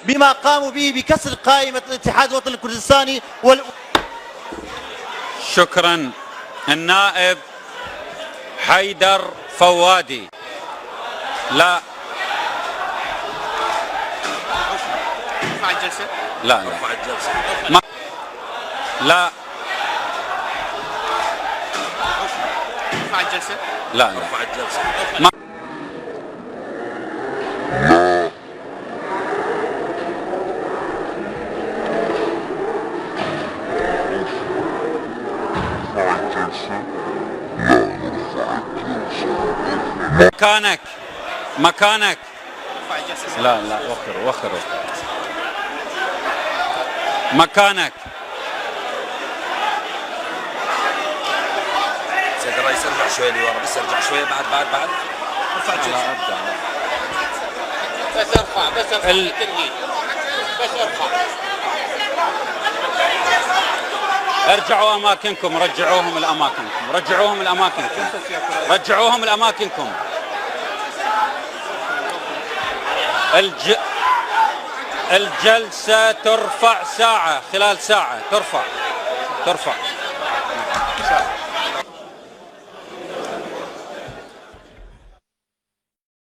بما قاموا به بكسر قائمة الاتحاد الوطني الكردستاني شكرا. النائب حيدر فوادي. لا لا لا لا لا مكانك مكانك. لا لا وخر مكانك. سيد الرئيس ارجع شوي لورا، بس ارجع شوي بعد ارفع الجلسة. بس ارفع التنهيد بس ارفع. ارجعوا اماكنكم، رجعوهم لاماكنكم. الجلسة ترفع ساعة، خلال ساعة ترفع.